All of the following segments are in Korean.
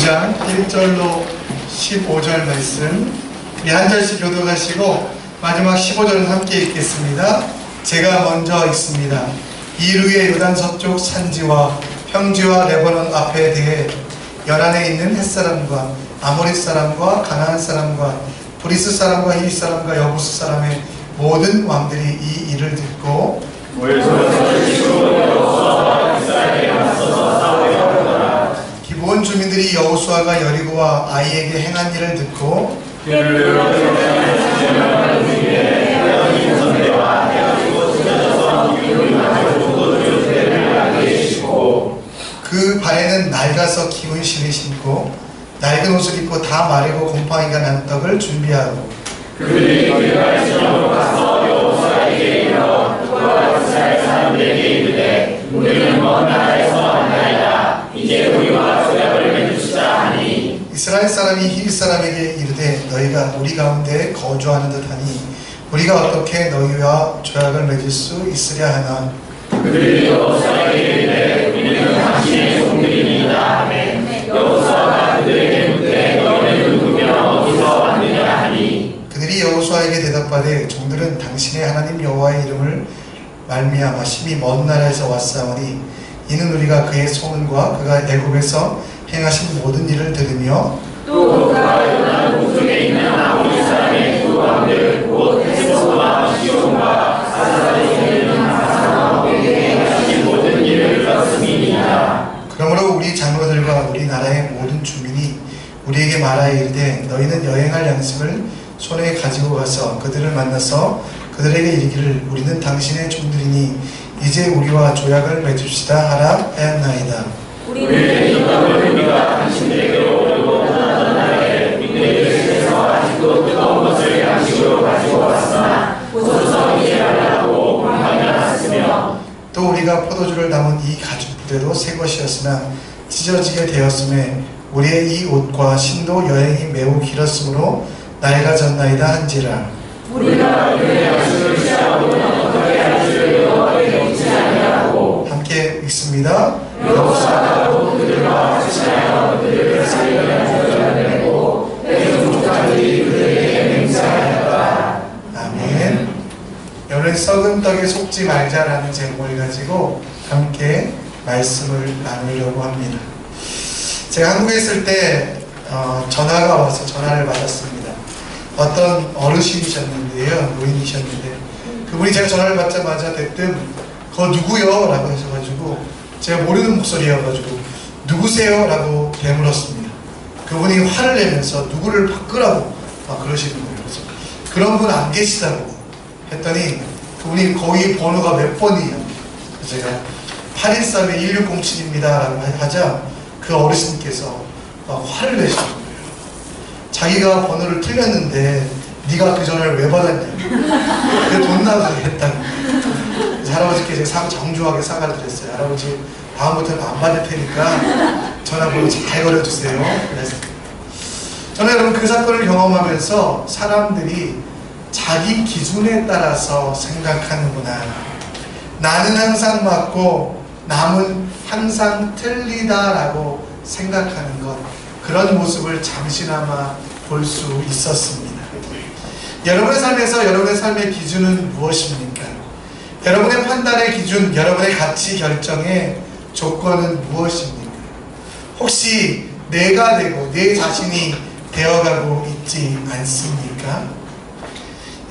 9장 1절로 15절 말씀 우리 한 절씩 교독하시고 마지막 15절은 함께 읽겠습니다. 제가 먼저 읽습니다. 이루의 요단 서쪽 산지와 평지와 레바논 앞에 대해 열안에 있는 햇사람과 아모리 사람과 가나안 사람과 브리스 사람과 히윗 사람과 여부스 사람의 모든 왕들이 이 일을 듣고 기브온 주민들이 여호수아가 여리고와 아이에게 행한 일을 듣고 그 발에는 낡아서 기운 신을 신고 낡은 옷을 입고 다 마르고 곰팡이가 난 떡을 준비하고 그들이 길갈 지점으로 가서 여호수아에게 이르러 그와 이스라엘 사람들에게 이르되 우리는 먼 나라에서 왔나이다. 이제 우리와 조약을 맺읍시다 하니 이스라엘 사람이 히윗 사람에게 이르되 너희가 우리 가운데 거주하는 듯하니 우리가 어떻게 너희와 조약을 맺을 수 있으랴 하나 그들이 여호수아에게 이르되 우리는 당신의 종들이니이다 하매 여호수아가 그들에게 묻되 너희는 누구며 어디서 왔느냐 하니 그들이 여호수아에게 대답하되 종들은 당신의 하나님 여호와의 이름을 말미암아 심히 먼 나라에서 왔사오니 이는 우리가 그의 소문과 그가 애굽에서 행하신 모든 일을 들으며 또 그가 요단 동쪽에 있는 아모리 사람의 두 왕들 곧 헤스본과 시온과 아사리에 있는 아사나에게 행하신 모든 일을 들었음이니이다. 그러므로 우리 장로들과 우리나라의 모든 주민이 우리에게 말하여 이르되 너희는 여행할 양식을 손에 가지고 가서 그들을 만나서 그들에게 이르기를 우리는 당신의 종들이니 이제 우리와 조약을 맺읍시다 하라 하였나이다. 우리는 이 떡을 우리가 당신들에게로 오르고 떠나던 날에 우리의 집에서 아직도 뜨거운 것을 양식으로 가지고 왔으나 보소서 이제 말라고 곰팡이가 났으며 또 우리가 포도주를 담은 이 가죽 부대도 새 것이었으나 찢어지게 되었음에 우리의 이 옷과 신도 여행이 매우 길었으므로 낡아졌나이다 한지라. 우리가 우리의 양식을 취하고는 어떻게 할지를 여호와께 묻지 아니하고 함께 읽습니다. 여호수아가 그들과 같이 하여 그들을 살리려 조약을 내고 내 종족자들이 그들에게 맹세하였다. 아멘. 오늘 썩은 떡에 속지 말자라는 제목을 가지고 함께 말씀을 나누려고 합니다. 제가 한국에 있을 때 전화가 와서 전화를 받았습니다. 어떤 어르신이셨는데요, 노인이셨는데 그분이 제가 전화를 받자마자 대뜸 그거 누구요? 라고 하셔가지고 제가 모르는 목소리여가지고 누구세요? 라고 되물었습니다. 그분이 화를 내면서 누구를 바꾸라고 막 그러시는 거예요. 그래서 그런 분 안 계시다고 했더니 그분이 거기 번호가 몇 번이에요. 그래서 제가 813-1607입니다 라고 하자 그 어르신께서 막 화를 내시는 거예요. 자기가 번호를 틀렸는데 네가 그 전화를 왜 받았냐, 그게 돈 나가게 했다고. 할아버지께 제가 정중하게 사과를 드렸어요. 할아버지 다음부터는 안 받을 테니까 전화번호 잘 걸어주세요. 그래서 저는 여러분 그 사건을 경험하면서 사람들이 자기 기준에 따라서 생각하는구나, 나는 항상 맞고 남은 항상 틀리다라고 생각하는 것, 그런 모습을 잠시나마 볼 수 있었습니다. 여러분의 삶에서 여러분의 삶의 기준은 무엇입니까? 여러분의 판단의 기준, 여러분의 가치 결정의 조건은 무엇입니까? 혹시 내가 되고 내 자신이 되어가고 있지 않습니까?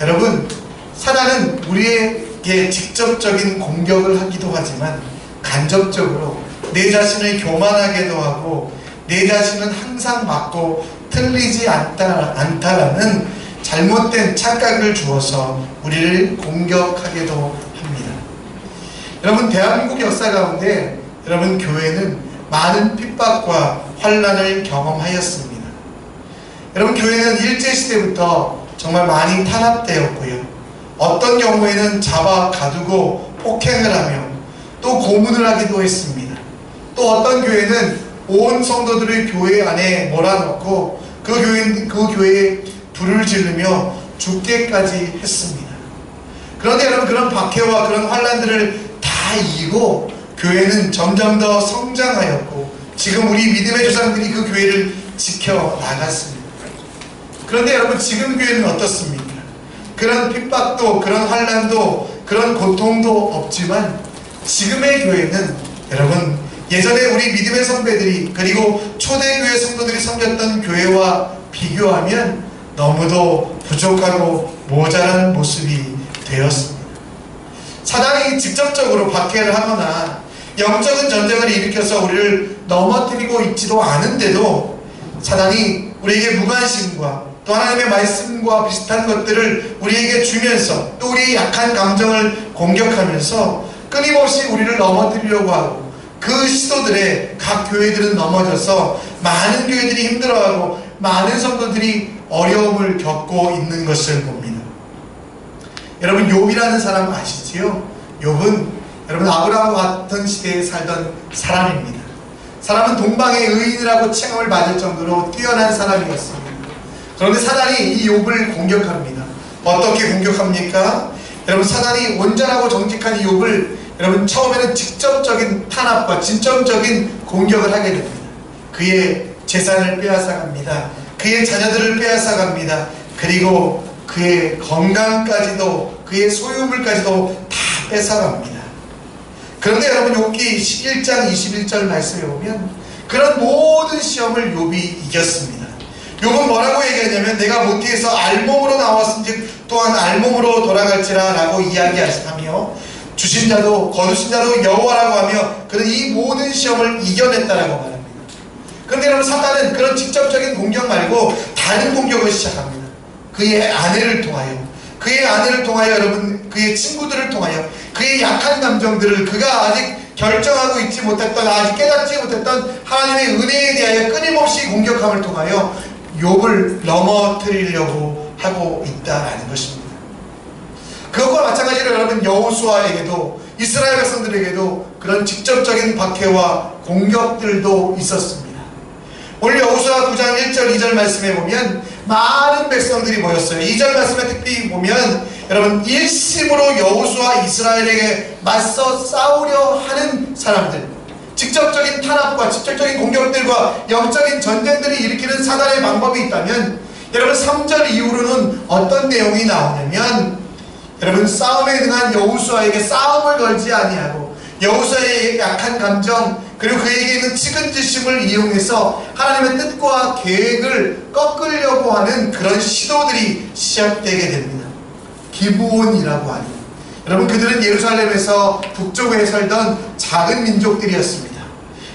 여러분, 사단은 우리에게 직접적인 공격을 하기도 하지만 간접적으로 내 자신을 교만하게도 하고 내 자신은 항상 맞고 틀리지 않다라는 잘못된 착각을 주어서 우리를 공격하게도 합니다. 여러분, 대한민국 역사 가운데 여러분 교회는 많은 핍박과 환난을 경험하였습니다. 여러분, 교회는 일제시대부터 정말 많이 탄압되었고요, 어떤 경우에는 잡아 가두고 폭행을 하며 또 고문을 하기도 했습니다. 또 어떤 교회는 온 성도들을 교회 안에 몰아넣고 그 교회에 불을 지르며 죽게까지 했습니다. 그런데 여러분, 그런 박해와 그런 환난들을 다 이기고 교회는 점점 더 성장하였고 지금 우리 믿음의 조상들이 그 교회를 지켜나갔습니다. 그런데 여러분, 지금 교회는 어떻습니까? 그런 핍박도, 그런 환난도, 그런 고통도 없지만 지금의 교회는 여러분, 예전에 우리 믿음의 선배들이, 그리고 초대교회 성도들이 섬겼던 교회와 비교하면 너무도 부족하고 모자란 모습이 되었습니다. 사단이 직접적으로 박해를 하거나 영적인 전쟁을 일으켜서 우리를 넘어뜨리고 있지도 않은데도 사단이 우리에게 무관심과 또 하나님의 말씀과 비슷한 것들을 우리에게 주면서 또 우리의 약한 감정을 공격하면서 끊임없이 우리를 넘어뜨리려고 하고, 그 시도들에 각 교회들은 넘어져서 많은 교회들이 힘들어하고 많은 성도들이 어려움을 겪고 있는 것을 봅니다. 여러분, 욥이라는 사람 아시지요? 욥은 여러분 아브라함과 같은 시대에 살던 사람입니다. 사람은 동방의 의인이라고 칭함을 받을 정도로 뛰어난 사람이었습니다. 그런데 사단이 이 욥을 공격합니다. 어떻게 공격합니까? 여러분, 사단이 온전하고 정직한 이 욥을 여러분 처음에는 직접적인 탄압과 진점적인 공격을 하게 됩니다. 그의 재산을 빼앗아갑니다. 그의 자녀들을 빼앗아갑니다. 그리고 그의 건강까지도, 그의 소유물까지도 다 뺏어갑니다. 그런데 여러분, 욥기 11장 21절 말씀에 보면 그런 모든 시험을 욥이 이겼습니다. 욥은 뭐라고 얘기하냐면, 내가 모태에서 알몸으로 나왔은즉 또한 알몸으로 돌아갈지라 라고 이야기하며, 주신 자도 거두신 자도 여호와라고 하며 그는 이 모든 시험을 이겨냈다라고 말합니다. 그런데 여러분, 사단은 그런 직접적인 공격 말고 다른 공격을 시작합니다. 그의 아내를 통하여, 그의 아내를 통하여, 여러분 그의 친구들을 통하여 그의 약한 감정들을, 그가 아직 결정하고 있지 못했던, 아직 깨닫지 못했던 하나님의 은혜에 대하여 끊임없이 공격함을 통하여 욥을 넘어뜨리려고 하고 있다라는 것입니다. 그것과 마찬가지로 여러분, 여호수아에게도, 이스라엘 백성들에게도 그런 직접적인 박해와 공격들도 있었습니다. 오늘 여호수아 9장 1절 2절 말씀에 보면 많은 백성들이 모였어요. 2절 말씀에 특히 보면 여러분, 일심으로 여호수아 이스라엘에게 맞서 싸우려 하는 사람들, 직접적인 탄압과 직접적인 공격들과 영적인 전쟁들이 일으키는 사단의 방법이 있다면, 여러분 3절 이후로는 어떤 내용이 나오냐면, 여러분 싸움에 능한 여호수아에게 싸움을 걸지 아니하고 여호수아의 약한 감정, 그리고 그에게 있는 측은지심을 이용해서 하나님의 뜻과 계획을 꺾으려고 하는 그런 시도들이 시작되게 됩니다. 기브온이라고 하는, 여러분 그들은 예루살렘에서 북쪽에 살던 작은 민족들이었습니다.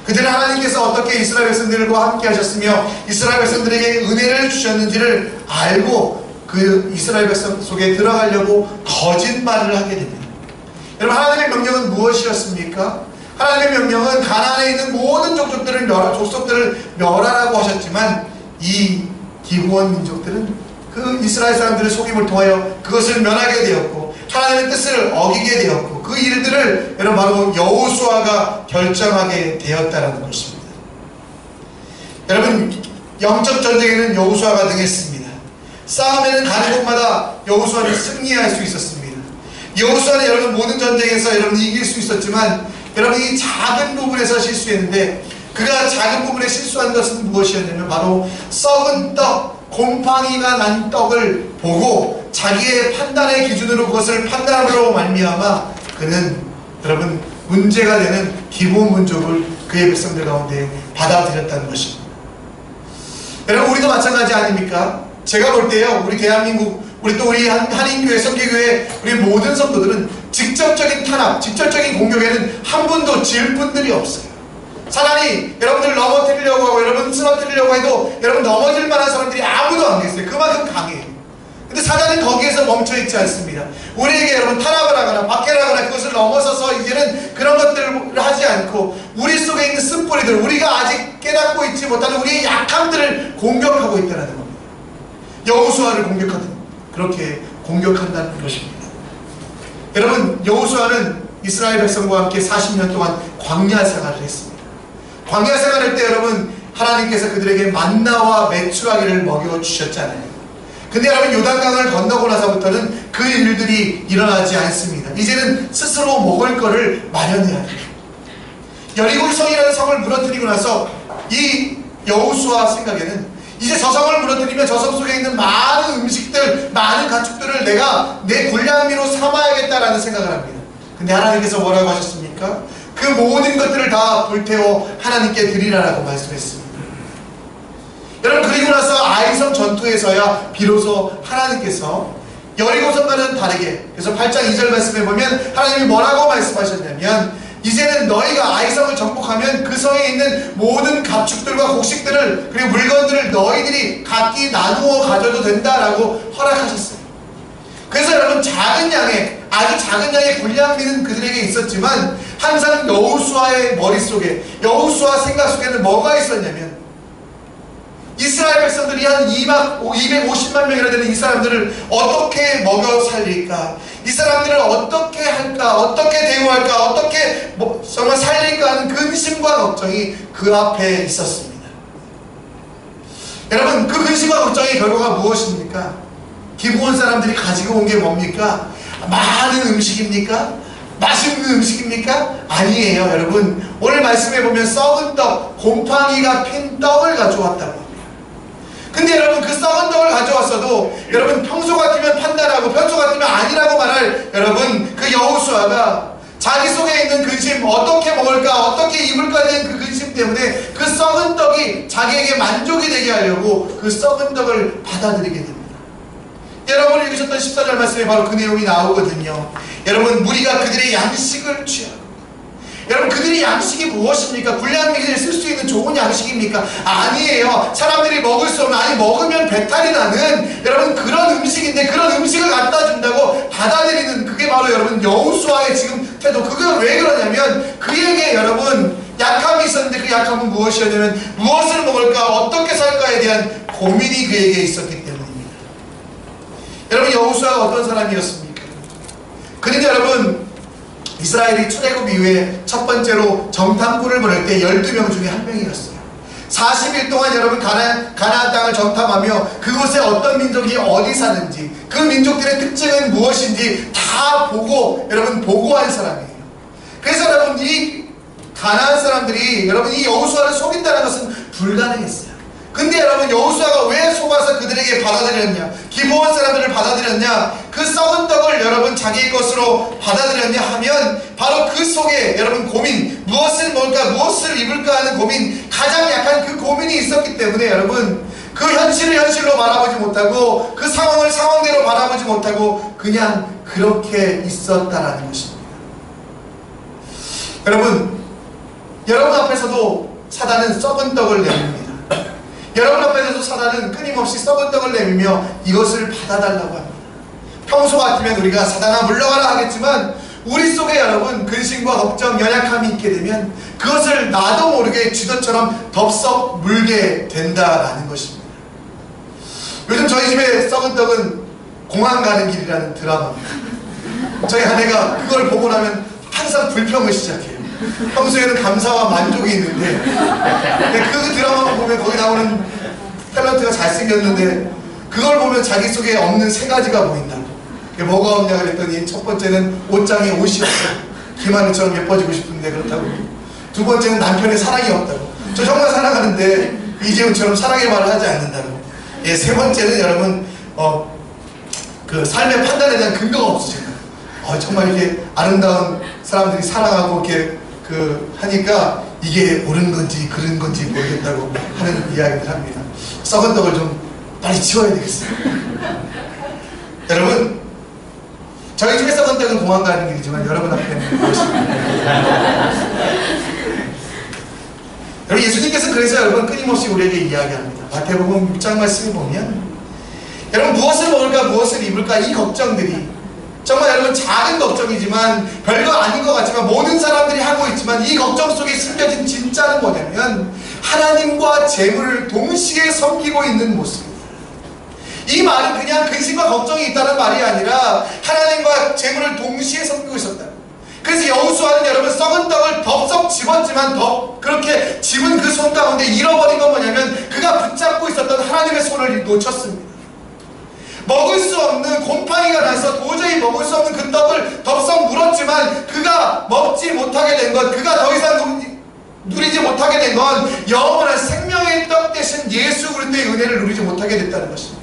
그들은 하나님께서 어떻게 이스라엘 백성들과 함께 하셨으며 이스라엘 백성들에게 은혜를 주셨는지를 알고 그 이스라엘 백성 속에 들어가려고 거짓말을 하게 됩니다. 여러분, 하나님의 명령은 무엇이었습니까? 하나님의 명령은 가나안에 있는 모든 족속들을 멸하라고 하셨지만, 이 기브온 민족들은 그 이스라엘 사람들의 속임을 통하여 그것을 면하게 되었고 하나님의 뜻을 어기게 되었고, 그 일들을 여러분 바로 여호수아가 결정하게 되었다는 것입니다. 여러분, 영적 전쟁에는 여호수아가 능했습니다. 싸움에는 가는 곳마다 여호수아는 승리할 수 있었습니다. 여호수아는 여러분 모든 전쟁에서 여러분 이길 수 있었지만, 여러분 이 작은 부분에서 실수했는데, 그가 작은 부분에 실수한 것은 무엇이었냐면 바로 썩은 떡, 곰팡이가 난 떡을 보고 자기의 판단의 기준으로 그것을 판단함으로 말미암아 그는 여러분 문제가 되는 기브온 민족을 그의 백성들 가운데 받아들였다는 것입니다. 여러분, 우리도 마찬가지 아닙니까? 제가 볼 때요, 우리 대한민국, 우리 한인교회, 선교교회, 우리 모든 성도들은 직접적인 탄압, 직접적인 공격에는 한 분도 질 분들이 없어요. 사단이 여러분들 넘어뜨리려고 하고 여러분 쓰러뜨리려고 해도 여러분 넘어질 만한 사람들이 아무도 안 계세요. 그만큼 강해요. 근데 사단은 거기에서 멈춰있지 않습니다. 우리에게 여러분 탄압을 하거나 박해를 하거나 그것을 넘어서서 이제는 그런 것들을 하지 않고 우리 속에 있는 쓴뿌리들, 우리가 아직 깨닫고 있지 못하는 우리의 약함들을 공격하고 있다는 겁니다. 여호수아를 공격하든 그렇게 공격한다는 것입니다. 여러분, 여호수아는 이스라엘 백성과 함께 40년 동안 광야 생활을 했습니다. 광야 생활할 때 여러분 하나님께서 그들에게 만나와 메추라기를 먹여주셨잖아요. 근데 여러분 요단강을 건너고 나서부터는 그 일들이 일어나지 않습니다. 이제는 스스로 먹을 거를 마련해야 돼요. 여리고 성이라는 성을 무너뜨리고 나서 이 여호수아 생각에는 이제 저 성을 무너뜨리면 저 성 속에 있는 많은 음식들, 많은 가축들을 내가 내 군량미로 삼아야겠다라는 생각을 합니다. 근데 하나님께서 뭐라고 하셨습니까? 그 모든 것들을 다 불태워 하나님께 드리라라고 말씀했습니다. 여러분, 그리고 나서 아이성 전투에서야 비로소 하나님께서 여리고성과는 다르게, 그래서 8장 2절 말씀에 보면 하나님이 뭐라고 말씀하셨냐면, 이제는 너희가 아이성을 정복하면 그 성에 있는 모든 가축들과 곡식들을, 그리고 물건들을 너희들이 각기 나누어 가져도 된다라고 허락하셨어요. 그래서 여러분, 작은 양의, 아주 작은 양의 군량미는 그들에게 있었지만 항상 여호수아의 머릿속에, 여호수아 생각 속에는 뭐가 있었냐면, 이스라엘 백성들이 한 250만 명이나 되는 이 사람들을 어떻게 먹여 살릴까, 이 사람들을 어떻게 할까, 어떻게 대우할까, 어떻게 정말 살릴까 하는 근심과 걱정이 그 앞에 있었습니다. 여러분, 그 근심과 걱정의 결과가 무엇입니까? 기브온 사람들이 가지고 온 게 뭡니까? 많은 음식입니까? 맛있는 음식입니까? 아니에요. 여러분, 오늘 말씀해 보면 썩은 떡, 곰팡이가 핀 떡을 가져왔다고 합니다. 근데 여러분, 그 썩은 떡을 가져왔어도 여러분, 평소 같으면 판단하고 평소 같으면 아니라고 말할 여러분, 그 여호수아가 자기 속에 있는 근심, 어떻게 먹을까, 어떻게 입을까 되는 그 근심 때문에 그 썩은 떡이 자기에게 만족이 되게 하려고 그 썩은 떡을 받아들이게 됩니다. 여러분 읽으셨던 14절 말씀에 바로 그 내용이 나오거든요. 여러분, 무리가 그들의 양식을 취하고, 여러분, 그들의 양식이 무엇입니까? 군량미를 쓸 수 있는 좋은 양식입니까? 아니에요. 사람들이 먹을 수 없는, 아니 먹으면 배탈이 나는 여러분 그런 음식인데, 그런 음식을 갖다 준다고 받아들이는, 그게 바로 여러분 여호수아의 지금 태도. 그게 왜 그러냐면, 그에게 여러분 약함이 있었는데 그 약함은 무엇이었냐면, 무엇을 먹을까, 어떻게 살까에 대한 고민이 그에게 있었기 때문입니다. 여러분, 여호수아가 어떤 사람이었습니까? 그는 여러분, 이스라엘이 출애굽 이후에 첫 번째로 정탐꾼을 보낼 때 12명 중에 한 명이었어요. 40일 동안 여러분 가나안 땅을 정탐하며 그곳에 어떤 민족이 어디 사는지, 그 민족들의 특징은 무엇인지 다 보고 여러분 보고한 사람이에요. 그래서 여러분, 이 가나안 사람들이 여러분 이 여호수아를 속인다는 것은 불가능했어요. 근데 여러분, 여호수아가 왜 속아서 그들에게 받아들였냐, 기브온 사람들을 받아들였냐, 그 썩은 떡을 여러분 자기의 것으로 받아들였냐 하면, 바로 그 속에 여러분 고민, 무엇을 먹을까, 무엇을 입을까 하는 고민, 가장 약한 그 고민이 있었기 때문에 여러분, 그 현실을 현실로 바라보지 못하고, 그 상황을 상황대로 바라보지 못하고 그냥 그렇게 있었다라는 것입니다. 여러분 앞에서도 사단은 썩은 떡을 내밉니다. 여러분 앞에서도 사단은 끊임없이 썩은 떡을 내밀며 이것을 받아달라고 합니다. 평소 같으면 우리가 사단아 물러가라 하겠지만, 우리 속에 여러분 근심과 걱정, 연약함이 있게 되면 그것을 나도 모르게 쥐도처럼 덥석 물게 된다라는 것입니다. 요즘 저희 집에 썩은 떡은 공항 가는 길이라는 드라마입니다. 저희 아내가 그걸 보고 나면 항상 불평을 시작해요. 평소에는 감사와 만족이 있는데, 그 드라마 보면 거기 나오는 탤런트가 잘생겼는데 그걸 보면 자기 속에 없는 세 가지가 보인다고. 그게 뭐가 없냐 그랬더니, 첫 번째는 옷장에 옷이 없어, 김하늘처럼 예뻐지고 싶은데 그렇다고. 두 번째는 남편의 사랑이 없다고, 저 정말 사랑하는데 이재훈처럼 사랑의 말을 하지 않는다고. 세 번째는 여러분 그 삶의 판단에 대한 근거가 없으시다. 정말 이렇게 아름다운 사람들이 사랑하고 이렇게 하니까 이게 옳은 건지 그른 건지 모르겠다고 하는 이야기를 합니다. 썩은 떡을 좀 빨리 치워야 되겠어요. 여러분, 저희 집에 썩은 떡은 공항 가는 길이지만 여러분 앞에는 무엇입니까? 여러분, 예수님께서 그래서 여러분 끊임없이 우리에게 이야기합니다. 마태복음 6장 말씀을 보면 여러분, 무엇을 먹을까, 무엇을 입을까, 이 걱정들이 정말 여러분 작은 걱정이지만, 별거 아닌 것 같지만, 모든 사람들이 하고 있지만, 이 걱정 속에 숨겨진 진짜는 뭐냐면 하나님과 재물을 동시에 섬기고 있는 모습입니다. 이 말은 그냥 근심과 걱정이 있다는 말이 아니라 하나님과 재물을 동시에 섬기고 있었다. 그래서 여호수아는 여러분 썩은 떡을 덥석 집었지만 그렇게 집은 그 손 가운데 잃어버린 건 뭐냐면, 그가 붙잡고 있었던 하나님의 손을 놓쳤습니다. 먹을 수 없는, 곰팡이가 나서 도저히 먹을 수 없는 그 떡을 덥석 물었지만 그가 먹지 못하게 된 것, 그가 더 이상 누리지 못하게 된 건 영원한 생명의 떡 대신 예수 그리스도의 은혜를 누리지 못하게 됐다는 것입니다.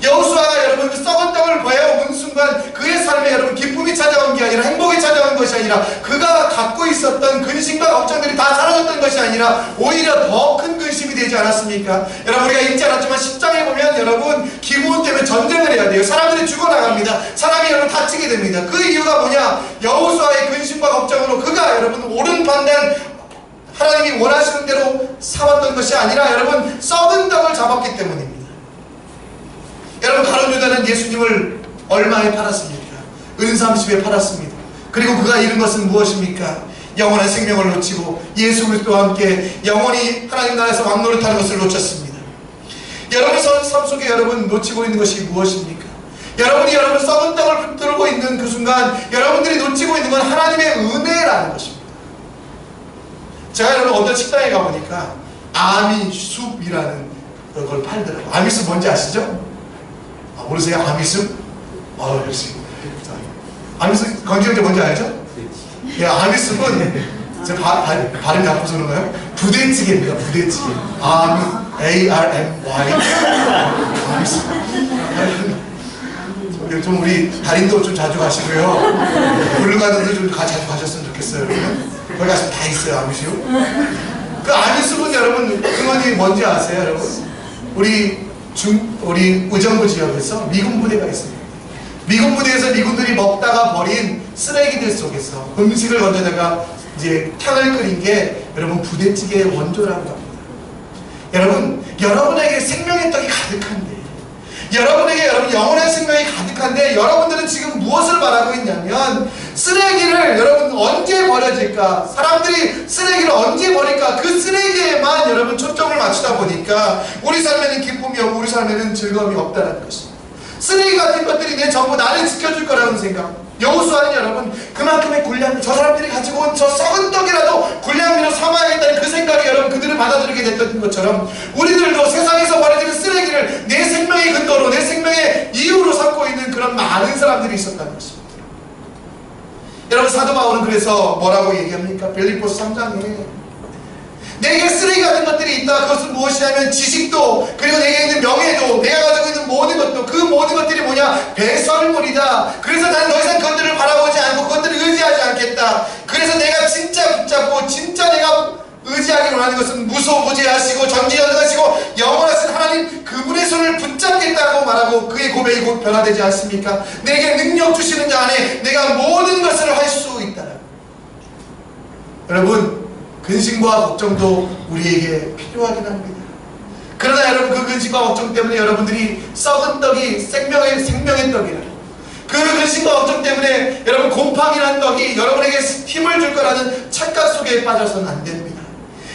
여호수아가 여러분 그 썩은 떡을 베어온 순간 그의 삶에 여러분 기쁨이 찾아온 게 아니라 행복이 찾아온 것이 아니라 그가 갖고 있었던 근심과 걱정들이 다 사라졌던 것이 아니라 오히려 더 큰 근심이 되지 않았습니까? 여러분 우리가 읽지 않았지만 10장에 보면 여러분 기근 때문에 전쟁을 해야 돼요. 사람들이 죽어나갑니다. 사람이 여러분 다치게 됩니다. 그 이유가 뭐냐? 여호수아의 근심과 걱정으로 그가 여러분 옳은 판단 하나님이 원하시는 대로 삼았던 것이 아니라 여러분 썩은 떡을 잡았기 때문입니다. 여러분 가룟 유다는 예수님을 얼마에 팔았습니까? 은 30에 팔았습니다. 그리고 그가 잃은 것은 무엇입니까? 영원한 생명을 놓치고 예수 그리스도와 함께 영원히 하나님 나라에서 왕노릇하는 것을 놓쳤습니다. 여러분 삶 속에 여러분 놓치고 있는 것이 무엇입니까? 여러분이 여러분 썩은 떡을 붙들고 있는 그 순간 여러분들이 놓치고 있는 건 하나님의 은혜라는 것입니다. 제가 여러분 어떤 식당에 가보니까 아미숲이라는 걸 팔더라고요. 아미숲 뭔지 아시죠? 모르세요? 아미숲? 역시. 아미숲, 건지형제 뭔지 알죠? 예, 아미숲은, 제가 발음 나빠서 그런가요? 부대찌개입니다, 부대찌개. A-R-M-Y. 아미숲. 좀 우리 달인도 좀 자주 가시고요. 블루가든도 좀 자주 가셨으면 좋겠어요, 여러분. 거기 가시면 다 있어요, 아미숲. 그 아미숲은 여러분, 그건이 뭔지 아세요, 여러분? 우리 의정부 지역에서 미군 부대가 있습니다. 미군 부대에서 미군들이 먹다가 버린 쓰레기들 속에서 음식을 건져다가 이제 탕을 끓인 게 여러분 부대찌개의 원조라고 합니다. 여러분, 여러분에게 생명의 떡이 가득한데, 여러분에게 여러분 영원한 생명이 가득한데, 여러분들은 지금 무엇을 바라고 있냐면 쓰레기를 여러분 언제 버려질까? 사람들이 쓰레기를 언제 버릴까? 그 쓰레기에만 여러분 초점을 맞추다 보니까 우리 삶에는 기쁨이 없고 우리 삶에는 즐거움이 없다는 것입니다. 쓰레기 같은 것들이 내 전부 나를 지켜줄 거라는 생각. 여호수아는 여러분 그만큼의 군량, 저 사람들이 가지고 온 저 썩은 떡이라도 군량미로 삼아야겠다는 그 생각이 여러분 그들을 받아들이게 됐던 것처럼 우리들도 세상에서 버려지는 쓰레기를 내 생명의 근거로, 내 생명의 이유로 삼고 있는 그런 많은 사람들이 있었다는 것입니다. 여러분 사도 바울은 그래서 뭐라고 얘기합니까? 빌립보서 3장에 내게 쓰레기 같은 것들이 있다. 그것은 무엇이냐면 지식도, 그리고 내게 있는 명예도, 내가 가지고 있는 모든 것도, 그 모든 것들이 뭐냐? 배설물이다. 그래서 나는 더 이상 그것들을 바라보지 않고 그것들을 의지하지 않겠다. 그래서 내가 진짜 붙잡고 진짜 내가 의지하기 원하는 것은 무소무제하시고 전지전능하시고 영원하신 하나님 그분의 손을 붙잡겠다고 말하고 그의 고백이 곧 변화되지 않습니까? 내게 능력 주시는 자 안에 내가 모든 것을 할 수 있다. 여러분 근심과 걱정도 우리에게 필요하긴 합니다. 그러나 여러분 그 근심과 걱정 때문에 여러분들이 썩은 떡이 생명의 떡이라, 그 근심과 걱정 때문에 여러분 곰팡이라는 떡이 여러분에게 힘을 줄 거라는 착각 속에 빠져서는 안 됩니다.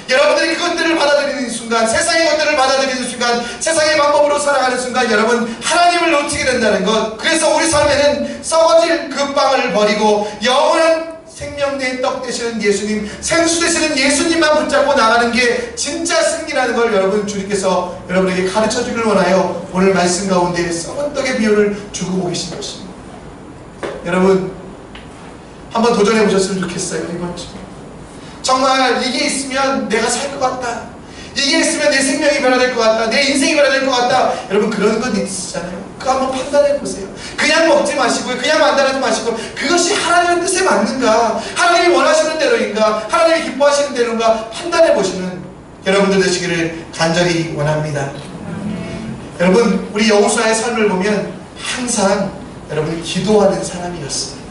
여러분들이 그것들을 받아들이는 순간, 세상의 것들을 받아들이는 순간, 세상의 방법으로 살아가는 순간 여러분 하나님을 놓치게 된다는 것. 그래서 우리 삶에는 썩어질 그 빵을 버리고 영원한 생명된 떡 되시는 예수님, 생수 되시는 예수님만 붙잡고 나가는 게 진짜 승리라는 걸 여러분 주님께서 여러분에게 가르쳐 주길 원하여 오늘 말씀 가운데 썩은 떡의 비유를 주고 계신 것입니다. 여러분 한번 도전해 보셨으면 좋겠어요. 이번 주 정말 이게 있으면 내가 살 것 같다, 이게 있으면 내 생명이 변화될 것 같다, 내 인생이 변화될 것 같다. 여러분 그런 건 있으시잖아요. 그거 한번 판단해 보세요. 그냥 먹지 마시고요, 그냥 만들하지 마시고 그것이 하나님의 뜻에 맞는가, 하나님이 원하시는 대로인가, 하나님이 기뻐하시는 대로인가 판단해 보시는 여러분들 되시기를 간절히 원합니다. 여러분 우리 여호수아의 삶을 보면 항상 여러분 기도하는 사람이었습니다.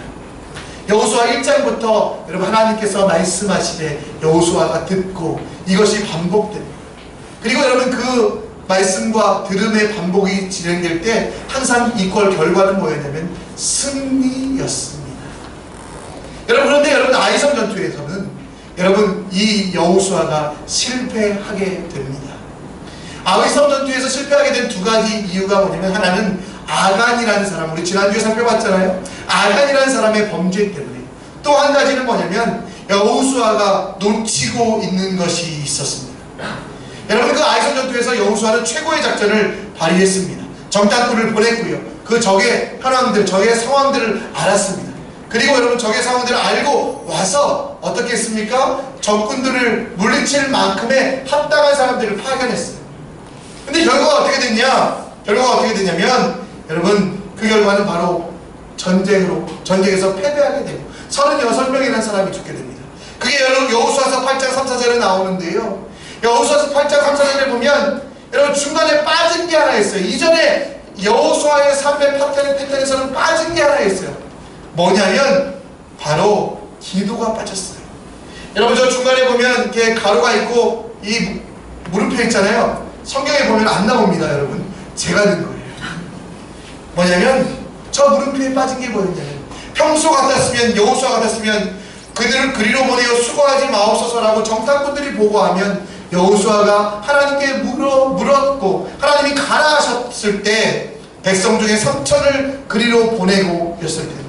여호수아 1장부터 여러분 하나님께서 말씀하시되 여호수아가 듣고 이것이 반복됩니다. 그리고 여러분 그 말씀과 들음의 반복이 진행될 때 항상 이퀄 결과는 뭐였냐면 승리였습니다. 여러분 그런데 여러분 아이성 전투에서는 여러분 이 여호수아가 실패하게 됩니다. 아이성 전투에서 실패하게 된 두 가지 이유가 뭐냐면 하나는 아간이라는 사람, 우리 지난주에 살펴봤잖아요. 아간이라는 사람의 범죄 때문에, 또 한 가지는 뭐냐면 여호수아가 놓치고 있는 것이 있었습니다. 여러분 그 아이성 전투에서 여호수아는 최고의 작전을 발휘했습니다. 정탐꾼을 보냈고요, 그 적의 현황들, 적의 상황들을 알았습니다. 그리고 여러분 적의 상황들을 알고 와서 어떻게 했습니까? 적군들을 물리칠 만큼의 합당한 사람들을 파견했어요. 근데 결과가 어떻게 됐냐? 결과가 어떻게 됐냐면 여러분 그 결과는 바로 전쟁에서 패배하게 되고 36명이라는 사람이 죽게 됩니다. 그게 여러분 여호수아서 8장 3-4절에 나오는데요. 여호수아서 8장 3-4절에 보면 여러분 중간에 빠진 게 하나 있어요. 이전에 여호수아의 삶의 패턴에서는 빠진 게 하나 있어요. 뭐냐면 바로 기도가 빠졌어요. 여러분 저 중간에 보면 이렇게 가루가 있고 이 물음표 있잖아요. 성경에 보면 안 나옵니다. 여러분 제가 넣은 거예요. 뭐냐면 저 물음표에 빠진 게 뭐였냐면 평소 같았으면 여호수아 같았으면 그들을 그리로 보내어 수고하지 마옵소서라고 정탐꾼들이 보고하면 여호수아가 하나님께 물었고 하나님이 가라 하셨을 때 백성 중에 3천을 그리로 보내고 였을 텐데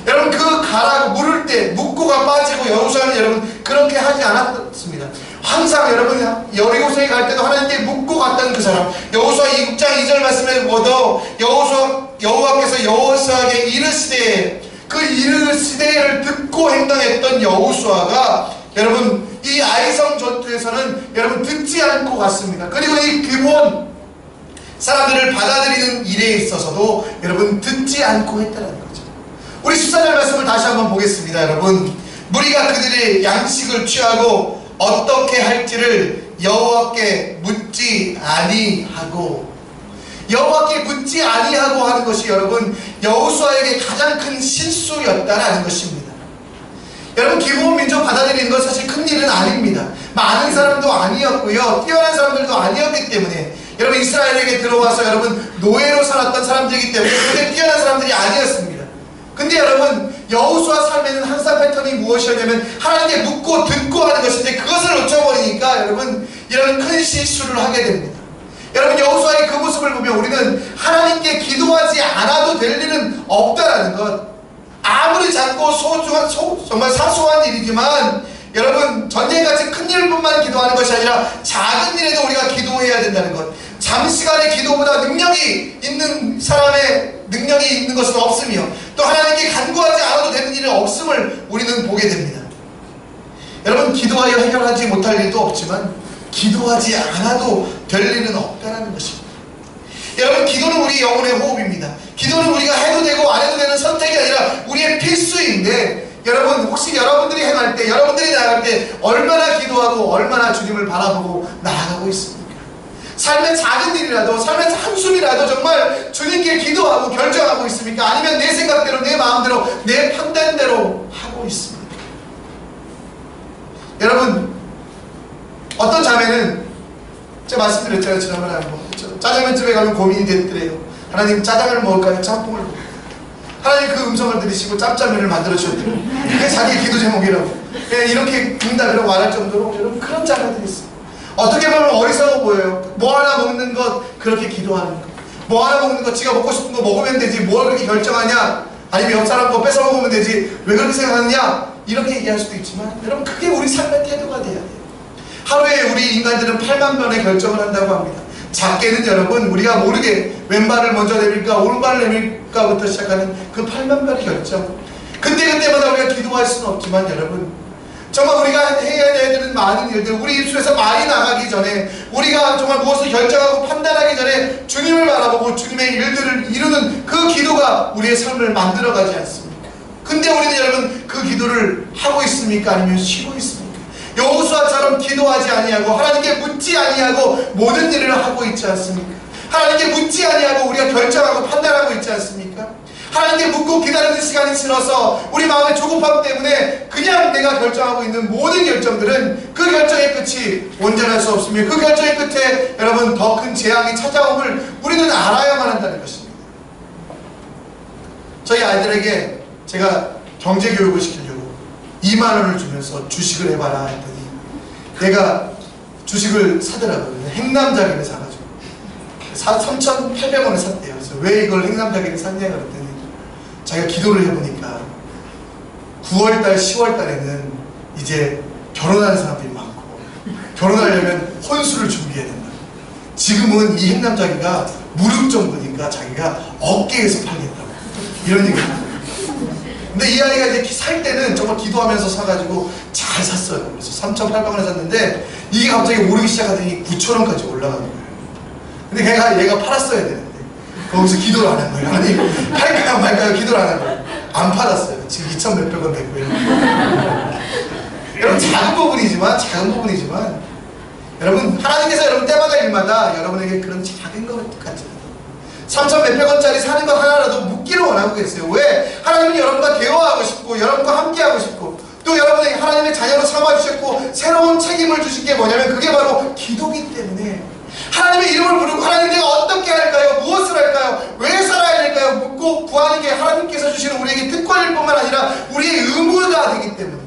여러분 그 가라 물을 때 묵고가 빠지고 여호수아는 여러분 그렇게 하지 않았습니다. 항상 여러분 여리고성에 갈 때도 하나님께 묵고 갔던 그 사람 여호수아 2장 2절 말씀에 보도 여호와께서 여호수아에게 이르시되 그 이르시되를 듣고 행동했던 여호수아가 여러분 이 아이성 전투에서는 여러분 듣지 않고 갔습니다. 그리고 이 기브온 사람들을 받아들이는 일에 있어서도 여러분 듣지 않고 했다는 거죠. 우리 14절 말씀을 다시 한번 보겠습니다. 여러분 무리가 그들의 양식을 취하고 어떻게 할지를 여호와께 묻지 아니하고 여호와께 묻지 아니하고 하는 것이 여러분 여호수아에게 가장 큰 실수였다라는 것입니다. 여러분 기브온 민족 받아들이는 건 사실 큰 일은 아닙니다. 많은 사람도 아니었고요 뛰어난 사람들도 아니었기 때문에 여러분 이스라엘에게 들어와서 여러분 노예로 살았던 사람들이기 때문에 그렇게 뛰어난 사람들이 아니었습니다. 근데 여러분 여호수아 삶에는 항상 패턴이 무엇이었냐면 하나님께 묻고 듣고 하는 것인데 그것을 놓쳐버리니까 여러분 이런 큰 실수를 하게 됩니다. 여러분 여호수아의 그 모습을 보면 우리는 하나님께 기도하지 않아도 될 일은 없다라는 것 아무리 작고 소중한 정말 사소한 일이지만 여러분 전쟁같이 큰 일뿐만 기도하는 것이 아니라 작은 일에도 우리가 기도해야 된다는 것 잠시간의 기도보다 능력이 있는 사람의 능력이 있는 것은 없으며 또 하나님께 간구하지 않아도 되는 일은 없음을 우리는 보게 됩니다. 여러분 기도하여 해결하지 못할 일도 없지만 기도하지 않아도 될 일은 없다는 것입니다. 여러분 기도는 우리 영혼의 호흡입니다. 기도는 우리가 해도 되고 안 해도 되는 선택이 아니라 우리의 필수인데 여러분 혹시 여러분들이 행할 때 여러분들이 나갈 때 얼마나 기도하고 얼마나 주님을 바라보고 나아가고 있습니까? 삶의 작은 일이라도 삶의 한숨이라도 정말 주님께 기도하고 결정하고 있습니까? 아니면 내 생각대로 내 마음대로 내 판단대로 하고 있습니까? 여러분 어떤 자매는 제가 말씀드렸잖아요. 지난번에 한번 짜장면집에 가면 고민이 됐더래요. 하나님 짜장면을 먹을까요? 짬뽕을 먹을까요? 하나님 그 음성을 들으시고 짬짜면을 만들어 주셨더래요. 그게 자기 기도 제목이라고 이렇게 응답이라고 말할 정도로 여러분 그런 자매들이 있어요. 어떻게 보면 어리석어 보여요. 뭐 하나 먹는 것 그렇게 기도하는 것 뭐 하나 먹는 것 지가 먹고 싶은 거 먹으면 되지 뭘 그렇게 결정하냐 아니면 옆 사람 거 뺏어 먹으면 되지 왜 그렇게 생각하느냐 이렇게 얘기할 수도 있지만 여러분 그게 우리 삶의 태도가 돼야 돼요. 하루에 우리 인간들은 8만 번의 결정을 한다고 합니다. 작게는 여러분 우리가 모르게 왼발을 먼저 내밀까 오른발을 내밀까부터 시작하는 그 8만 번의 결정 그때마다 우리가 기도할 수는 없지만 여러분 정말 우리가 해야 되는 많은 일들 우리 입술에서 말이 나가기 전에 우리가 정말 무엇을 결정하고 판단하기 전에 주님을 바라보고 주님의 일들을 이루는 그 기도가 우리의 삶을 만들어가지 않습니까? 근데 우리는 여러분 그 기도를 하고 있습니까? 아니면 쉬고 있습니까? 여호수아처럼 기도하지 아니하고 하나님께 묻지 아니하고 모든 일을 하고 있지 않습니까? 하나님께 묻지 아니하고 우리가 결정하고 판단하고 있지 않습니까? 하나님께 묻고 기다리는 시간이 지나서 우리 마음의 조급함 때문에 그냥 내가 결정하고 있는 모든 결정들은 그 결정의 끝이 온전할 수 없으며 그 결정의 끝에 여러분 더 큰 재앙이 찾아옴을 우리는 알아야만 한다는 것입니다. 저희 아이들에게 제가 경제교육을 시키려고 2만 원을 주면서 주식을 해봐라 했더니 내가 주식을 사더라고요. 행남자기를 사가지고 3,800원에 샀대요. 그래서 왜 이걸 행남자기를 샀냐 그랬더니 자기가 기도를 해보니까 9월달 10월달에는 이제 결혼하는 사람들이 많고 결혼하려면 혼수를 준비해야 된다. 지금은 이 행남자기가 무릎 정도니까 자기가 어깨에서 팔겠다고 이런 얘기를 합니다. 근데 이 아이가 이제 살 때는 정말 기도하면서 사가지고 잘 샀어요. 그래서 3,800원에 샀는데 이게 갑자기 오르기 시작하더니 9,000원까지 올라가는 거예요. 근데 얘가 팔았어야 되는데 거기서 기도를 안 한 거예요. 하나님 팔까요 말까요 기도를 안 한 거예요. 안 팔았어요. 지금 2,000 몇백 원 됐고요. 여러분 작은 부분이지만 여러분 하나님께서 여러분 때마다 일마다 여러분에게 그런 작은 것 같죠. 3,000 몇백 원짜리 사는 것 하나라도 묻기를 원하고 계세요. 왜? 하나님은 여러분과 대화하고 싶고 여러분과 함께하고 싶고 또 여러분에게 하나님의 자녀로 삼아주셨고 새로운 책임을 주신 게 뭐냐면 그게 바로 기도기 때문에 하나님의 이름을 부르고 하나님 내가 어떻게 할까요? 무엇을 할까요? 왜 살아야 될까요? 묻고 구하는 게 하나님께서 주시는 우리에게 특권일 뿐만 아니라 우리의 의무가 되기 때문입니다.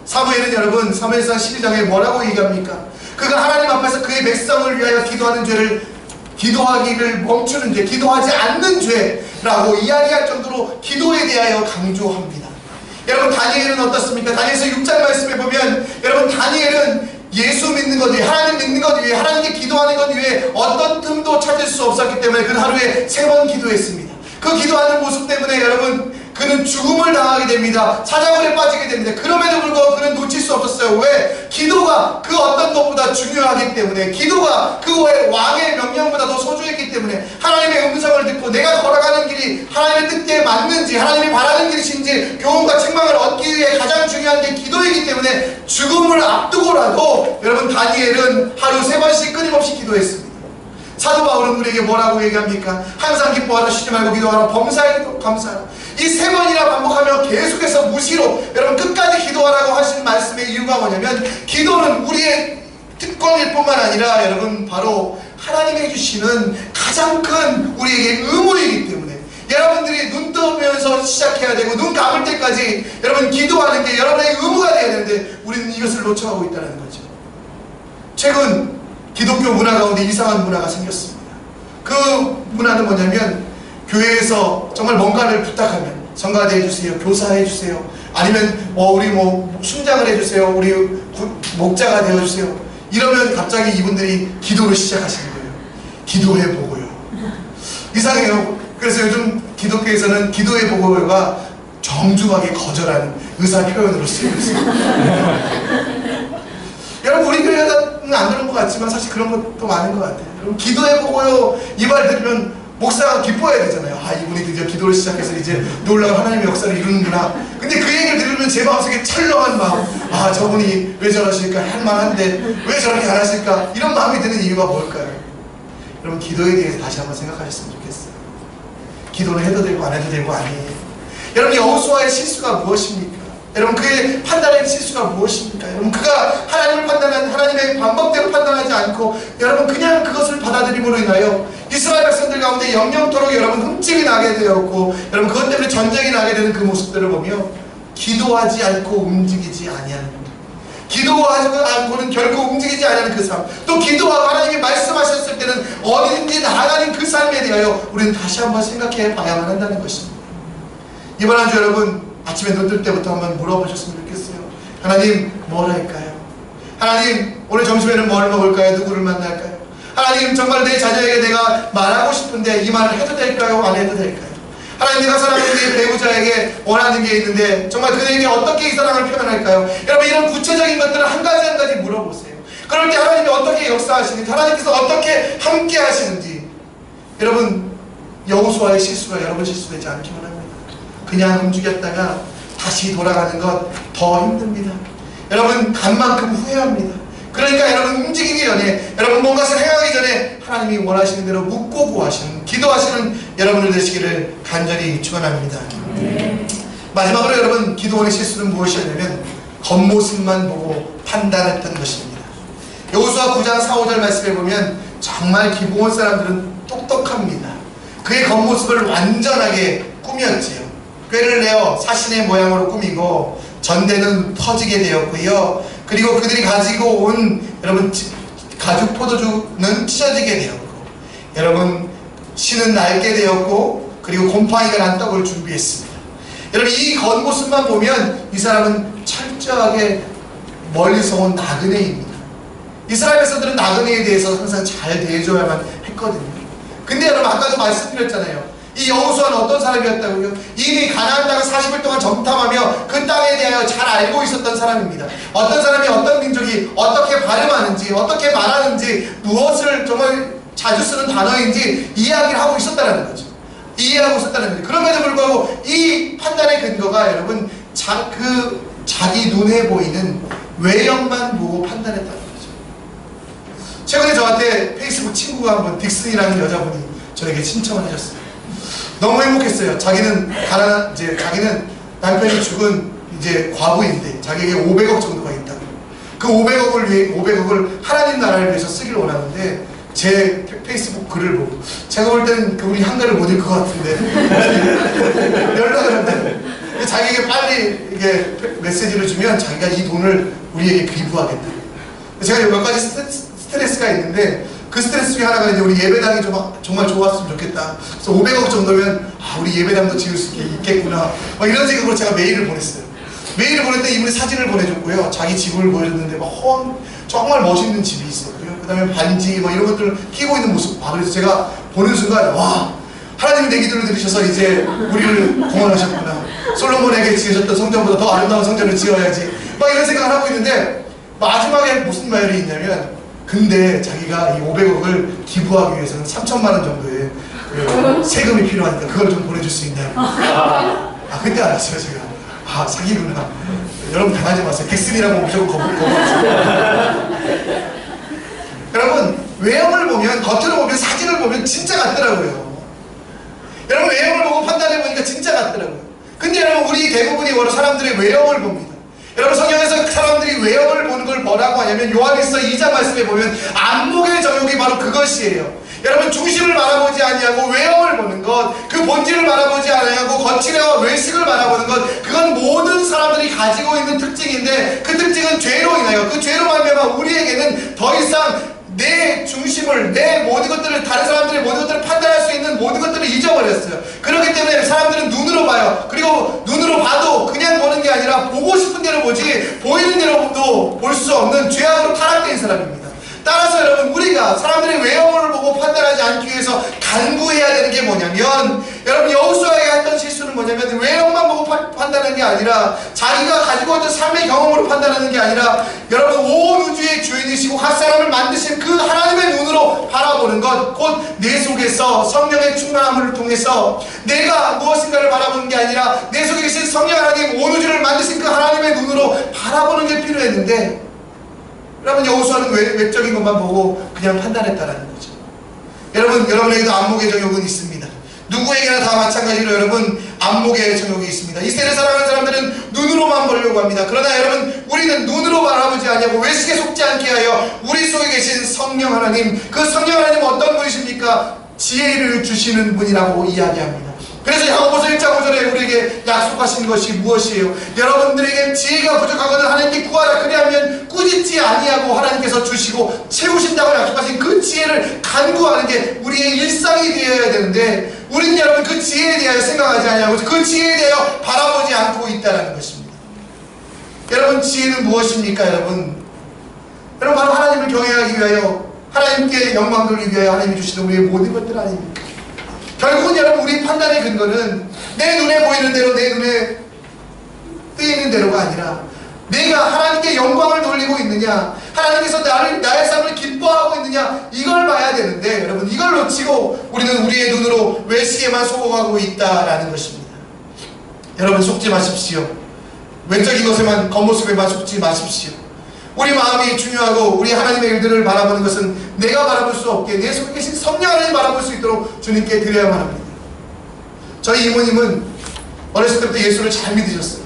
사무엘은 여러분 사무엘상 12장에 뭐라고 얘기합니까? 그가 하나님 앞에서 그의 백성을 위하여 기도하는 죄를 기도하기를 멈추는 죄, 기도하지 않는 죄라고 이야기할 정도로 기도에 대하여 강조합니다. 여러분 다니엘은 어떻습니까? 다니엘서 6장 말씀에 보면 여러분 다니엘은 예수 믿는 것 위에 하나님 믿는 것 위에 하나님께 기도하는 것 위에 어떤 틈도 찾을 수 없었기 때문에 그는 하루에 3번 기도했습니다. 그 기도하는 모습 때문에 여러분 그는 죽음을 당하게 됩니다. 사자굴에 빠지게 됩니다. 그럼에도 불구하고 그는 놓칠 수 없었어요. 왜? 기도가 그 어떤 것보다 중요하기 때문에 기도가 그 왕의 명령보다 더 소중했기 때문에 하나님의 음성을 듣고 내가 걸어가는 길이 하나님의 뜻에 맞는지 하나님이 바라는 길이신지 교훈과 책망을 얻기 위해 가장 중요한 게 기도이기 때문에 죽음을 앞두고라도 여러분 다니엘은 하루 3번씩 끊임없이 기도했습니다. 사도 바울은 우리에게 뭐라고 얘기합니까? 항상 기뻐하라 쉬지 말고 기도하라 범사에도 감사하라. 이 3번이나 반복하며 계속해서 무시로 여러분 끝까지 기도하라고 하신 말씀의 이유가 뭐냐면 기도는 우리의 특권일 뿐만 아니라 여러분 바로 하나님이 주시는 가장 큰 우리에게 의무이기 때문에 여러분들이 눈 뜨면서 시작해야 되고 눈 감을 때까지 여러분 기도하는 게 여러분의 의무가 되어야 되는데 우리는 이것을 놓쳐가고 있다는 거죠. 최근 기독교 문화 가운데 이상한 문화가 생겼습니다. 그 문화는 뭐냐면 교회에서 정말 뭔가를 부탁하면 성가대 해주세요, 교사 해주세요, 아니면 우리 순장을 해주세요, 우리 목자가 되어주세요. 이러면 갑자기 이분들이 기도를 시작하시는 거예요. 기도해보고요. 이상해요. 그래서 요즘 기독교에서는 기도해보고요가 정중하게 거절하는 의사 표현으로 쓰이고 있습니다. 여러분 우리 교회는 안 그런 것 같지만 사실 그런 것도 많은 것 같아요. 여러분 기도해보고요 이 말 들으면 목사가 기뻐해야 되잖아요. 아 이분이 드디어 기도를 시작해서 이제 놀라운 하나님의 역사를 이루는구나. 근데 그 얘기를 들으면 제 마음속에 철렁한 마음, 아 저분이 왜 저러실까, 할만한데 왜 저렇게 안 하실까, 이런 마음이 드는 이유가 뭘까요? 여러분 기도에 대해서 다시 한번 생각하셨으면 좋겠어요. 기도는 해도 되고 안 해도 되고 아니에요. 여러분 여호수아의 실수가 무엇입니까? 여러분 그의 판단의 실수가 무엇입니까? 여러분 그가 하나님을 판단한 하나님의 방법대로 판단하지 않고 여러분 그냥 그것을 받아들임으로 인하여 이스라엘 백성들 가운데 영영토록 여러분 흠집이 나게 되었고 여러분 그것 때문에 전쟁이 나게 되는 그 모습들을 보며 기도하지 않고 움직이지 아니하는 것, 기도하지 않고는 결코 움직이지 아니하는 그 삶, 또 기도하고 하나님이 말씀하셨을 때는 어디든지 나아가는 그 삶에 대하여 우리는 다시 한번 생각해 봐야만 한다는 것입니다. 이번 한 주 여러분 아침에 눈 뜰 때부터 한번 물어보셨으면 좋겠어요. 하나님 뭘 할까요? 하나님 오늘 점심에는 뭘 먹을까요? 누구를 만날까요? 하나님 정말 내 자녀에게 내가 말하고 싶은데 이 말을 해도 될까요? 안 해도 될까요? 하나님 내가 사랑하는 내 배우자에게 원하는 게 있는데 정말 그에게 어떻게 이 사랑을 표현할까요? 여러분 이런 구체적인 것들을 한 가지 물어보세요. 그럴 때 하나님이 어떻게 역사하시는지 하나님께서 어떻게 함께 하시는지 여러분 여호수아의 실수가 여러분 실수되지 않기만 합니다. 그냥 움직였다가 다시 돌아가는 것 더 힘듭니다. 여러분 간 만큼 후회합니다. 그러니까 여러분 움직이기 전에 여러분 뭔가를 행하기 전에 하나님이 원하시는 대로 묻고 구하시는 기도하시는 여러분들 되시기를 간절히 축원합니다. 마지막으로 여러분 기도원의 실수는 무엇이었냐면 겉모습만 보고 판단했던 것입니다. 여호수아 9장 4, 5절 말씀에 보면 정말 기브온 사람들은 똑똑합니다. 그의 겉모습을 완전하게 꾸몄지요. 꾀를 내어 사신의 모양으로 꾸미고 전대는 퍼지게 되었고요. 그리고 그들이 가지고 온 여러분 가죽 포도주는 찢어지게 되었고 여러분 신은 낡게 되었고 그리고 곰팡이가 난 떡을 준비했습니다. 여러분 이 겉모습만 보면 이 사람은 철저하게 멀리서 온 나그네입니다. 이스라엘 백성들은 나그네에 대해서 항상 잘 대해줘야만 했거든요. 근데 여러분 아까도 말씀드렸잖아요. 이 여호수아는 어떤 사람이었다고요? 이미 가나안 땅을 40일 동안 정탐하며 그 땅에 대하여 잘 알고 있었던 사람입니다. 어떤 사람이 어떤 민족이 어떻게 발음하는지, 어떻게 말하는지, 무엇을 정말 자주 쓰는 단어인지 이야기를 하고 있었다는 거죠. 이해하고 있었다는 거죠. 그럼에도 불구하고 이 판단의 근거가 여러분 자기 눈에 보이는 외형만 보고 판단했다는 거죠. 최근에 저한테 페이스북 친구가 한번 딕슨이라는 여자분이 저에게 신청을 하셨어요. 너무 행복했어요. 자기는 남편이 죽은 이제 과부인데 자기에게 500억 정도가 있다고. 그 500억을 하나님 나라를 위해서 쓰기를 원하는데 제 페이스북 글을 보고 제가 볼 때는 그분이 한글을 못 읽을 것 같은데 연락을 한대. 자기에게 빨리 이게 메시지를 주면 자기가 이 돈을 우리에게 기부하겠다. 제가 몇 가지 스트레스가 있는데 그 스트레스 중에 하나가 이제 우리 예배당이 정말 좋았으면 좋겠다. 그래서 500억 정도면 우리 예배당도 지을 수 있겠구나. 이런 생각으로 제가 메일을 보냈어요. 메일을 보냈더니 이분이 사진을 보내줬고요. 자기 집을 보여줬는데 정말 멋있는 집이 있었고요. 그 다음에 반지 이런 것들을 끼고 있는 모습 봐. 그래서 제가 보는 순간 와, 하나님이 내 기도를 들으셔서 이제 우리를 공헌하셨구나. 솔로몬에게 지으셨던 성전보다 더 아름다운 성전을 지어야지. 이런 생각을 하고 있는데 마지막에 무슨 말이 있냐면 근데 자기가 이 500억을 기부하기 위해서는 3천만 원 정도의 세금이 필요하니까 그걸 좀 보내줄 수 있냐고. 그때 알았어요 제가. 사기구나. 여러분 당하지 마세요. 딕슨이라고 무조건 거부하세요. 여러분 외형을 보면, 겉으로 보면, 사진을 보면 진짜 같더라고요. 여러분 외형을 보고 판단해보니까 진짜 같더라고요. 근데 여러분 우리 대부분이 사람들의 외형을 봅니다. 여러분 성경에서 사람들이 외형을 보는 걸 뭐라고 하냐면 요한일서 2장 말씀에 보면 안목의 정욕이 바로 그것이에요. 여러분 중심을 바라보지 아니하고 외형을 보는 것, 그 본질을 바라보지 아니하고 거칠애와 외식을 바라보는 것, 그건 모든 사람들이 가지고 있는 특징인데 그 특징은 죄로 인하여, 그 죄로 말미암아 우리에게는 더 이상 내 중심을, 내 모든 것들을, 다른 사람들의 모든 것들을 판단할 수 있는 모든 것들을 잊어버렸어요. 그렇기 때문에 사람들은 눈으로 봐요. 그리고 눈으로 봐도 그냥 보는 게 아니라 보고 싶은 대로 보지 보이는 대로도 볼 수 없는 죄악으로 타락된 사람입니다. 따라서 여러분 우리가 사람들의 외형을 보고 판단하지 않기 위해서 간구해야 되는 게 뭐냐면, 여러분 여호수아가 했던 실수는 뭐냐면 외형만 보고 판단하는 게 아니라 자기가 가지고 있던 삶의 경험으로 판단하는 게 아니라 여러분 온 우주의 주인이시고 각 사람을 만드신 그 하나님의 눈으로 바라보는 것, 곧 내 속에서 성령의 충만함을 통해서 내가 무엇인가를 바라보는 게 아니라 내 속에 계신 성령 하나님, 온 우주를 만드신 그 하나님의 눈으로 바라보는 게 필요했는데 여러분 여호수아는 외적인 것만 보고 그냥 판단했다라는 거죠. 여러분에게도 안목의 정욕은 있습니다. 누구에게나 다 마찬가지로 여러분 안목의 정욕이 있습니다. 이 세대를 살아가는 사람들은 눈으로만 보려고 합니다. 그러나 여러분 우리는 눈으로 바라보지 아니하고 외식에 속지 않게 하여 우리 속에 계신 성령 하나님, 그 성령 하나님은 어떤 분이십니까? 지혜를 주시는 분이라고 이야기합니다. 그래서 야고보서 1장 5절에 우리에게 약속하신 것이 무엇이에요? 여러분들에게 지혜가 부족하거든 하나님께 구하라. 그리하면 꾸짖지 아니하고 하나님께서 주시고 채우신다고 약속하신 그 지혜를 간구하는 게 우리의 일상이 되어야 되는데 우리는 여러분 그 지혜에 대하여 생각하지 아니하고 그 지혜에 대하여 바라보지 않고 있다는 것입니다. 여러분 지혜는 무엇입니까? 여러분 바로 하나님을 경외하기 위하여, 하나님께 영광 돌리기 위하여 하나님이 주시는 우리의 모든 것들 아닙니까? 결국은 여러분 우리 판단의 근거는 내 눈에 보이는 대로, 내 눈에 뜨이는 대로가 아니라 내가 하나님께 영광을 돌리고 있느냐, 하나님께서 나의 삶을 기뻐하고 있느냐, 이걸 봐야 되는데 여러분 이걸 놓치고 우리는 우리의 눈으로 외식에만 소고하고 있다라는 것입니다. 여러분 속지 마십시오. 외적인 것에만, 겉모습에만 속지 마십시오. 우리 마음이 중요하고 우리 하나님의 일들을 바라보는 것은 내가 바라볼 수 없게 내 속에 계신 성령 하나님 바라볼 수 있도록 주님께 드려야만 합니다. 저희 이모님은 어렸을 때부터 예수를 잘 믿으셨어요.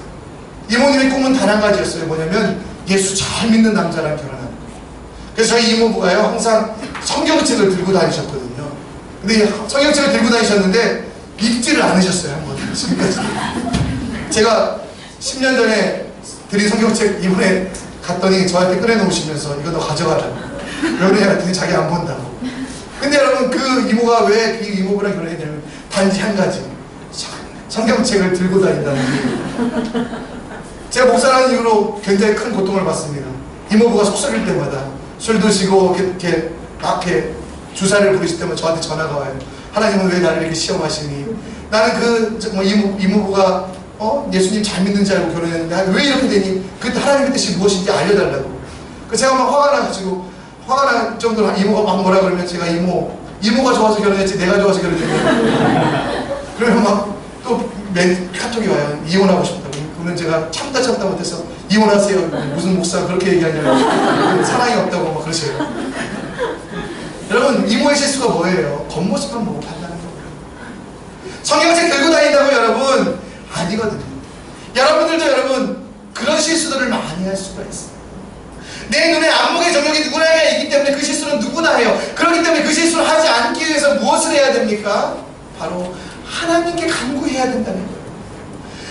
이모님의 꿈은 단 한 가지였어요. 뭐냐면 예수 잘 믿는 남자랑 결혼하는 거예요. 그래서 저희 이모부가요 항상 성경책을 들고 다니셨거든요. 근데 성경책을 들고 다니셨는데 읽지를 않으셨어요. 한번 지금까지. 제가 10년 전에 드린 성경책 이번에 갔더니 저한테 꺼내놓으시면서 이거 너 가져가라. 왜 그러냐 했더니 자기 안 본다고. 근데 여러분 그 이모가 왜 그 이모부랑 결혼했냐면 단지 한 가지, 성경책을 들고 다닌다는 이유. 제가 목사라는 이유로 굉장히 큰 고통을 받습니다. 이모부가 속썩일 때마다 술 드시고 이렇게 주사를 부리실 때마다 저한테 전화가 와요. 하나님은 왜 나를 이렇게 시험하시니? 나는 이모부가 예수님 잘 믿는 줄 알고 결혼했는데 왜 이렇게 되니? 그 하나님의 뜻이 무엇인지 알려달라고. 제가 막 화가 나가지고, 화가 날 정도로 이모가 막 뭐라 그러면 제가 이모가 좋아서 결혼했지 내가 좋아서 결혼했는데 그러면 막 또 카톡이 와요. 이혼하고 싶다고. 그러면 제가 참다 못해서 이혼하세요. 무슨 목사가 그렇게 얘기하냐고. 사랑이 없다고 막 그러세요. 여러분, 이모의 실수가 뭐예요? 겉모습만 보고 판단하는 거예요. 성경책 들고 다닌다고 여러분? 아니거든요. 여러분들도 여러분 그런 실수들을 많이 할 수가 있어요. 내 눈에 안목의 정욕이 누구나 있기 때문에 그 실수는 누구나 해요. 그렇기 때문에 그 실수를 하지 않기 위해서 무엇을 해야 됩니까? 바로 하나님께 간구해야 된다는 거예요.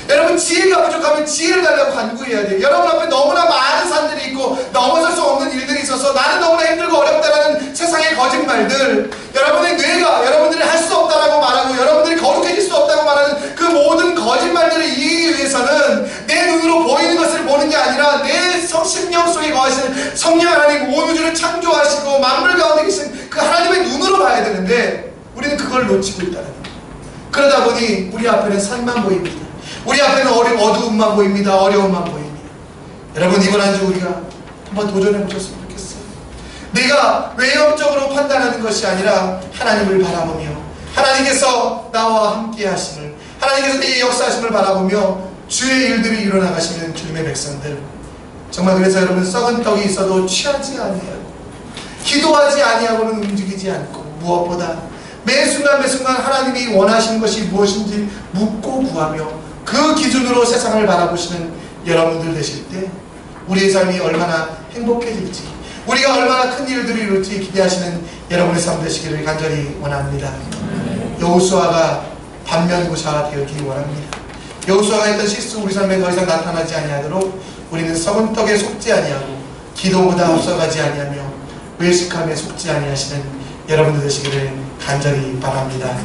여러분, 지혜가 부족하면 지혜를 달라고 간구해야 돼요. 여러분 앞에 너무나 많은 산들이 있고 넘어설 수 없는 일들이 있어서 나는 너무나 힘들고 어렵다라는 세상의 거짓말들, 여러분의 뇌가 여러분들이 할 수 없다라고 말하고 여러분들이 거룩해질 수 없다고 말하는 그 모든 거짓말들을 이기기 위해서는 내 눈으로 보이는 것을 보는 게 아니라 내 심령 속에 거하시는 성령 하나님, 온 우주를 창조하시고 만물 가운데 계신 그 하나님의 눈으로 봐야 되는데 우리는 그걸 놓치고 있다는 거예요. 그러다 보니 우리 앞에는 산만 보입니다. 우리 앞에는 어두움만 보입니다. 어려움만 보입니다. 여러분, 이번 한 주 우리가 한번 도전해 보셨으면 좋겠어요. 내가 외형적으로 판단하는 것이 아니라 하나님을 바라보며 하나님께서 나와 함께 하심을, 하나님께서 내 역사하심을 바라보며 주의 일들이 일어나가시는 주님의 백성들, 정말 그래서 여러분, 썩은 떡이 있어도 취하지 아니하고 기도하지 아니하고는 움직이지 않고 무엇보다 매 순간 하나님이 원하시는 것이 무엇인지 묻고 구하며 그 기준으로 세상을 바라보시는 여러분들 되실 때 우리의 삶이 얼마나 행복해질지, 우리가 얼마나 큰 일들을 이룰지 기대하시는 여러분의 삶 되시기를 간절히 원합니다. 여호수아가 반면교사가 되었기를 원합니다. 여호수아가 했던 실수 우리 삶에 더 이상 나타나지 아니하도록 우리는 썩은 떡에 속지 아니하고 기도보다 앞서가지 아니하며 외식함에 속지 아니하시는 여러분들 되시기를 간절히 바랍니다.